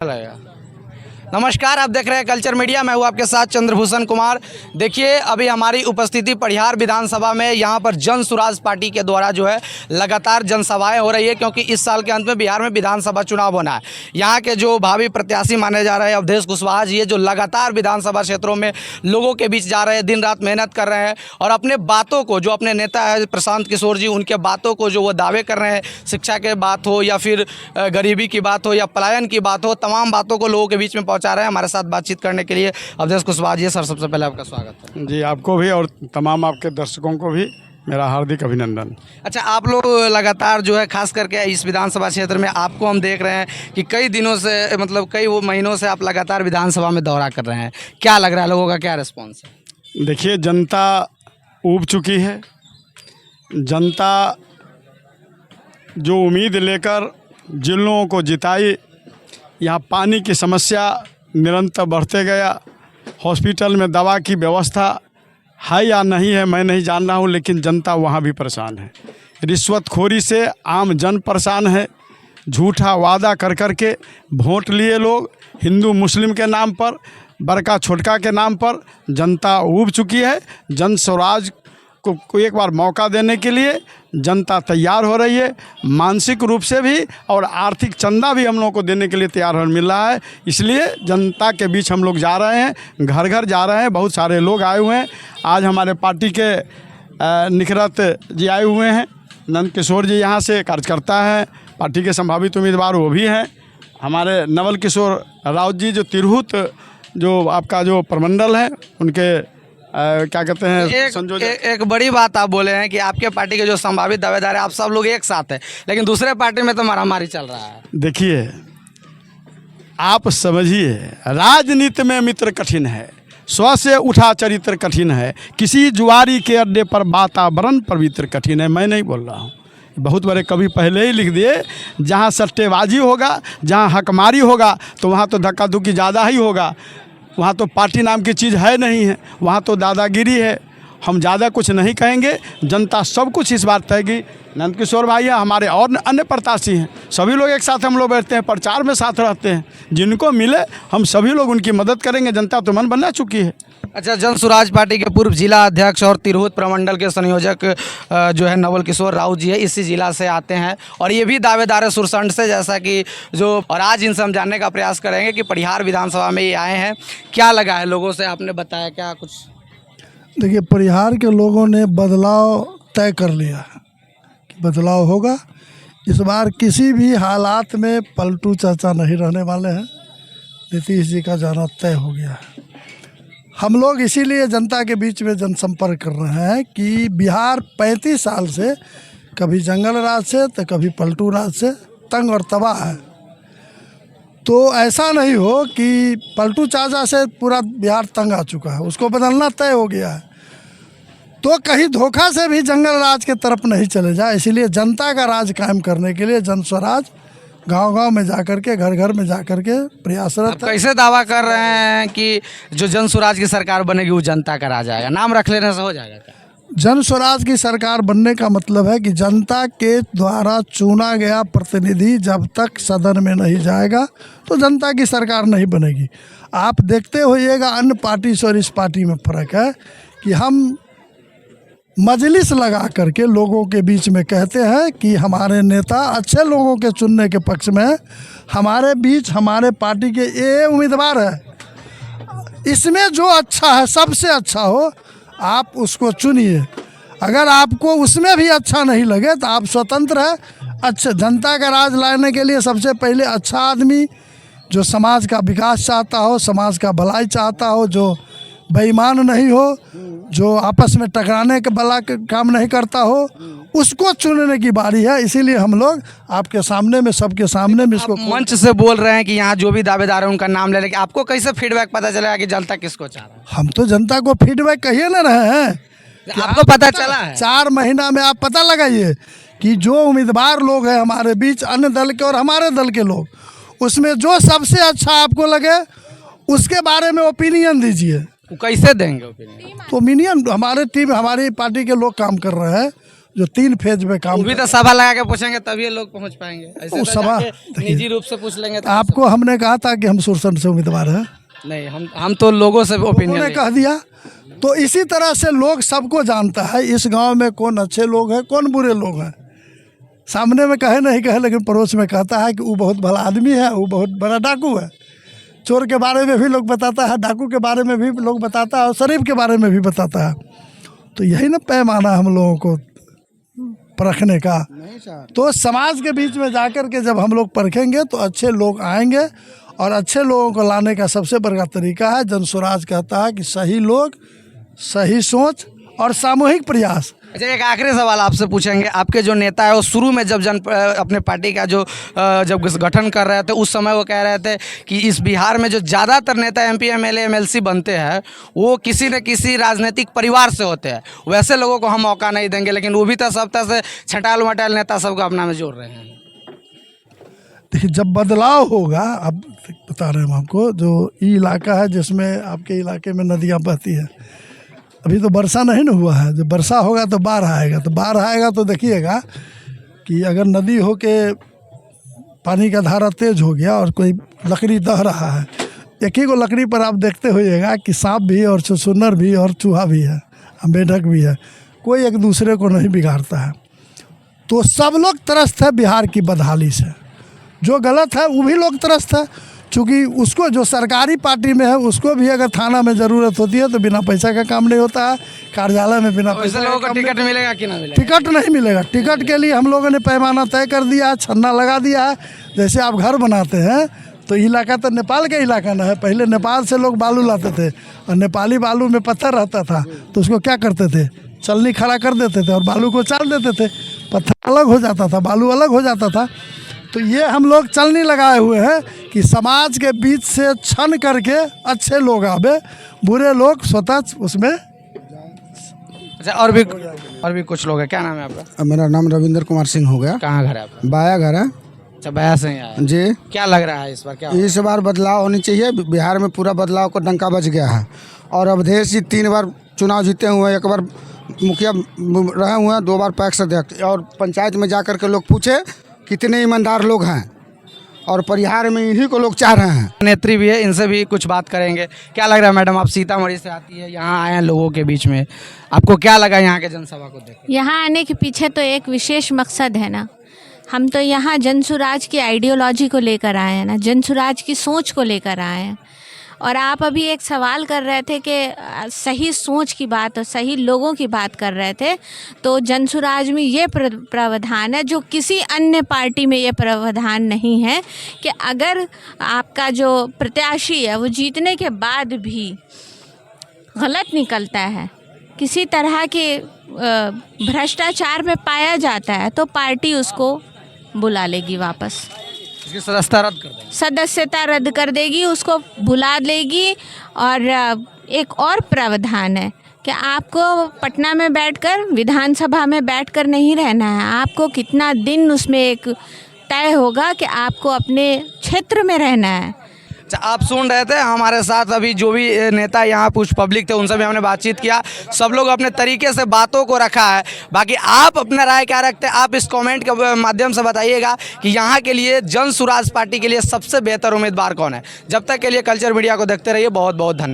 लगेगा। नमस्कार, आप देख रहे हैं कल्चर मीडिया। मैं हूं आपके साथ चंद्रभूषण कुमार। देखिए, अभी हमारी उपस्थिति परिहार विधानसभा में यहां पर जन सुराज पार्टी के द्वारा जो है लगातार जनसभाएं हो रही है, क्योंकि इस साल के अंत में बिहार में विधानसभा चुनाव होना है। यहां के जो भावी प्रत्याशी माने जा रहे हैं अवधेश कुशवाहा जी है, जो लगातार विधानसभा क्षेत्रों में लोगों के बीच जा रहे हैं, दिन रात मेहनत कर रहे हैं और अपने बातों को, जो अपने नेता है प्रशांत किशोर जी, उनके बातों को जो वो दावे कर रहे हैं, शिक्षा के बात हो या फिर गरीबी की बात हो या पलायन की बात हो, तमाम बातों को लोगों के बीच में पहुंचा रहे हैं। हमारे साथ बातचीत करने के लिए अवधेश कुशवाहा जी। सर, सबसे पहले आपका स्वागत है। जी, आपको भी और तमाम आपके दर्शकों को भी मेरा हार्दिक अभिनंदन। अच्छा, आप लोग लगातार जो है खास करके इस विधानसभा क्षेत्र में आपको हम देख रहे हैं कि कई दिनों से, मतलब कई वो महीनों से आप लगातार विधानसभा में दौरा कर रहे हैं। क्या लग रहा है, लोगों का क्या रिस्पॉन्स है? देखिए, जनता ऊब चुकी है। जनता जो उम्मीद लेकर जिन लोगों को जिताई, यहाँ पानी की समस्या निरंतर बढ़ते गया। हॉस्पिटल में दवा की व्यवस्था है या नहीं है मैं नहीं जान रहा हूँ, लेकिन जनता वहाँ भी परेशान है। रिश्वतखोरी से आम जन परेशान है। झूठा वादा कर कर के वोट लिए लोग, हिंदू मुस्लिम के नाम पर, बड़का छोटका के नाम पर जनता ऊब चुकी है। जन स्वराज को एक बार मौका देने के लिए जनता तैयार हो रही है, मानसिक रूप से भी और आर्थिक चंदा भी हम लोगों को देने के लिए तैयार हो मिल रहा है। इसलिए जनता के बीच हम लोग जा रहे हैं, घर घर जा रहे हैं। बहुत सारे लोग आए हुए हैं। आज हमारे पार्टी के निखरत जी आए हुए हैं। नंद किशोर जी यहाँ से कार्यकर्ता हैं, पार्टी के संभावित उम्मीदवार वो भी हैं। हमारे नवल किशोर राउत जी जो तिरहुत जो आपका जो प्रमंडल है, उनके क्या कहते हैं एक बड़ी बात आप बोले हैं कि आपके पार्टी के जो संभावित दावेदार है, आप सब लोग एक साथ हैं, लेकिन दूसरे पार्टी में तो मारामारी चल रहा है। देखिए, आप समझिए, राजनीति में मित्र कठिन है, स्व से उठा चरित्र कठिन है, किसी जुआरी के अड्डे पर वातावरण पवित्र कठिन है। मैं नहीं बोल रहा हूँ, बहुत बड़े कवि पहले ही लिख दिए, जहाँ सट्टेबाजी होगा, जहाँ हकमारी होगा, तो वहाँ तो धक्का धुक्की ज़्यादा ही होगा। वहाँ तो पार्टी नाम की चीज़ है नहीं है, वहाँ तो दादागिरी है। हम ज़्यादा कुछ नहीं कहेंगे। जनता सब कुछ इस बात है कि नंद किशोर भाई हैं, हमारे और अन्य प्रत्याशी हैं, सभी लोग एक साथ हम लोग बैठते हैं, प्रचार में साथ रहते हैं। जिनको मिले हम सभी लोग उनकी मदद करेंगे। जनता तो मन बना चुकी है। अच्छा, जन सुराज पार्टी के पूर्व जिला अध्यक्ष और तिरहुत प्रमंडल के संयोजक जो है नवल किशोर राउत जी है, इसी जिला से आते हैं और ये भी दावेदार है सुरसंड से, जैसा कि जो, और आज इनसे हम जानने का प्रयास करेंगे कि परिहार विधानसभा में ये आए हैं। क्या लगा है लोगों से, आपने बताया क्या कुछ? देखिए, परिहार के लोगों ने बदलाव तय कर लिया है कि बदलाव होगा। इस बार किसी भी हालात में पलटू चाचा नहीं रहने वाले हैं। नीतीश जी का जाना तय हो गया है। हम लोग इसीलिए जनता के बीच में जनसंपर्क कर रहे हैं कि बिहार 35 साल से कभी जंगल राज से तो कभी पलटू राज से तंग और तबाह है। तो ऐसा नहीं हो कि पलटू चाचा से पूरा बिहार तंग आ चुका है, उसको बदलना तय हो गया है। तो कहीं धोखा से भी जंगल राज के तरफ नहीं चले जाए, इसीलिए जनता का राज कायम करने के लिए जन स्वराज गांव-गांव में जाकर के, घर घर में जाकर के प्रयासरत। कैसे दावा कर रहे हैं कि जो जन स्वराज की सरकार बनेगी वो जनता का राज आएगा? नाम रख लेने से हो जाएगा क्या? जन स्वराज की सरकार बनने का मतलब है कि जनता के द्वारा चुना गया प्रतिनिधि जब तक सदन में नहीं जाएगा तो जनता की सरकार नहीं बनेगी। आप देखते होइएगा, अन्य पार्टी से और इस पार्टी में फ़र्क है कि हम मजलिस लगा करके लोगों के बीच में कहते हैं कि हमारे नेता अच्छे लोगों के चुनने के पक्ष में है, हमारे बीच हमारे पार्टी के ये उम्मीदवार है, इसमें जो अच्छा है, सबसे अच्छा हो, आप उसको चुनिए। अगर आपको उसमें भी अच्छा नहीं लगे तो आप स्वतंत्र है। अच्छा, जनता का राज लाने के लिए सबसे पहले अच्छा आदमी जो समाज का विकास चाहता हो, समाज का भलाई चाहता हो, जो बेईमान नहीं हो, जो आपस में टकराने के भला काम नहीं करता हो, उसको चुनने की बारी है। इसीलिए हम लोग आपके सामने में, सबके सामने में इसको मंच से बोल रहे हैं कि यहाँ जो भी दावेदार है उनका नाम ले लेंगे। आपको कैसे फीडबैक पता चलेगा कि जनता किसको चाह रहा है? हम तो जनता को फीडबैक कहिए ना रहे हैं। आपको पता चला है? 4 महीना में आप पता लगाइए कि जो उम्मीदवार लोग हैं हमारे बीच, अन्य दल के और हमारे दल के लोग, उसमें जो सबसे अच्छा आपको लगे उसके बारे में ओपिनियन दीजिए। कैसे देंगे ओपिनियन? तो ओपिनियन हमारे टीम, हमारी पार्टी के लोग काम कर रहे हैं, जो 3 फेज में काम वो भी तो सभा लगा के पूछेंगे तभी ये लोग पहुंच पाएंगे, ऐसे वो तो सभा- जाके निजी रूप से पूछ लेंगे तो आपको हमने कहा था कि हम सुरसंड से उम्मीदवार हैं, नहीं, हम तो लोगों से ओपिनियन उन्होंने कह दिया। तो इसी तरह से लोग सबको जानता है इस गांव में कौन अच्छे लोग हैं कौन बुरे लोग हैं। सामने में कहे नहीं कहे, लेकिन पड़ोस में कहता है कि वो बहुत भला आदमी है, वो बहुत बड़ा डाकू है। चोर के बारे में भी लोग बताता है, डाकू के बारे में भी लोग बताता है, और शरीफ के बारे में भी बताता है। तो यही ना पैमाना हम लोगों को परखने का। तो समाज के बीच में जाकर के जब हम लोग परखेंगे तो अच्छे लोग आएंगे, और अच्छे लोगों को लाने का सबसे बड़ा तरीका है, जनसुराज कहता है कि सही लोग, सही सोच और सामूहिक प्रयास। अच्छा, एक आखिरी सवाल आपसे पूछेंगे। आपके जो नेता है वो शुरू में जब अपने पार्टी का जो जब गठन कर रहे थे उस समय वो कह रहे थे कि इस बिहार में जो ज़्यादातर नेता MP MLA MLC बनते हैं वो किसी न किसी राजनीतिक परिवार से होते हैं, वैसे लोगों को हम मौका नहीं देंगे, लेकिन वो भी तो सब तरह से छटाल मटाल नेता सबको अपना में जोड़ रहे हैं। देखिए, जब बदलाव होगा, अब बता रहे हैं हम आपको, जो ये इलाका है जिसमें आपके इलाके में नदियाँ बहती है, अभी तो वर्षा नहीं ना हुआ है। जब वर्षा होगा तो बाढ़ आएगा, तो बाढ़ आएगा तो देखिएगा कि अगर नदी हो के पानी का धारा तेज हो गया और कोई लकड़ी दह रहा है, एक ही को लकड़ी पर आप देखते होइएगा कि सांप भी और छुछुन्नर भी और चूहा भी है, मेढक भी है, कोई एक दूसरे को नहीं बिगाड़ता है। तो सब लोग त्रस्त है बिहार की बदहाली से, जो गलत है वो भी लोग त्रस्त है। चूँकि उसको जो सरकारी पार्टी में है उसको भी अगर थाना में ज़रूरत होती है तो बिना पैसा का काम नहीं होता है, कार्यालय में बिना वैसे पैसा लोगों का को काम टिकट मिलेगा कि ना मिलेगा? टिकट नहीं मिलेगा। टिकट के लिए हम लोगों ने पैमाना तय कर दिया है, छन्ना लगा दिया है। जैसे आप घर बनाते हैं तो इलाका तो नेपाल का इलाका ना है, पहले नेपाल से लोग बालू लाते थे और नेपाली बालू में पत्थर रहता था, तो उसको क्या करते थे, चलनी खड़ा कर देते थे और बालू को चाल देते थे, पत्थर अलग हो जाता था, बालू अलग हो जाता था। तो ये हम लोग चलनी लगाए हुए हैं कि समाज के बीच से छन करके अच्छे लोग आवे, बुरे लोग स्वतः उसमें। अच्छा, और भी कुछ लोग हैं। क्या नाम है आपका? मेरा नाम रविंद्र कुमार सिंह हो गया। कहाँ घर है आपका? बाया घर है अच्छा, बया से ही आया है। जी। क्या लग रहा है इस बार, क्या इस बार बदलाव होनी चाहिए, बिहार में पूरा बदलाव का डंका बज गया है। और अवधेश जी 3 बार चुनाव जीते हुए हैं, 1 बार मुखिया रहे हुए हैं, 2 बार पैक्स अध्यक्ष, और पंचायत में जाकर के लोग पूछे कितने ईमानदार लोग हैं, और परिहार में इन्हीं को लोग चाह रहे हैं। नेत्री भी है, इनसे भी कुछ बात करेंगे। क्या लग रहा है मैडम, आप सीतामढ़ी से आती है, यहाँ आए हैं लोगों के बीच में, आपको क्या लगा यहाँ के जनसभा को देख? यहाँ आने के पीछे तो एक विशेष मकसद है ना, हम तो यहाँ जनसुराज की आइडियोलॉजी को लेकर आए हैं ना, जनसुराज की सोच को लेकर आए हैं। और आप अभी एक सवाल कर रहे थे कि सही सोच की बात और सही लोगों की बात कर रहे थे, तो जनसुराज में ये प्रावधान है जो किसी अन्य पार्टी में ये प्रावधान नहीं है कि अगर आपका जो प्रत्याशी है वो जीतने के बाद भी गलत निकलता है, किसी तरह के भ्रष्टाचार में पाया जाता है, तो पार्टी उसको बुला लेगी वापस, इसकी सदस्यता रद्द कर देंगे। सदस्यता रद्द कर देगी, उसको बुला लेगी। और एक और प्रावधान है कि आपको पटना में बैठकर, विधानसभा में बैठकर नहीं रहना है, आपको कितना दिन उसमें एक तय होगा कि आपको अपने क्षेत्र में रहना है। अच्छा, आप सुन रहे थे हमारे साथ अभी जो भी नेता यहाँ कुछ पब्लिक थे उनसे भी हमने बातचीत किया, सब लोग अपने तरीके से बातों को रखा है। बाकी आप अपना राय क्या रखते हैं, आप इस कमेंट के माध्यम से बताइएगा कि यहाँ के लिए जनसुराज पार्टी के लिए सबसे बेहतर उम्मीदवार कौन है। जब तक के लिए कल्चर मीडिया को देखते रहिए, बहुत बहुत धन्यवाद।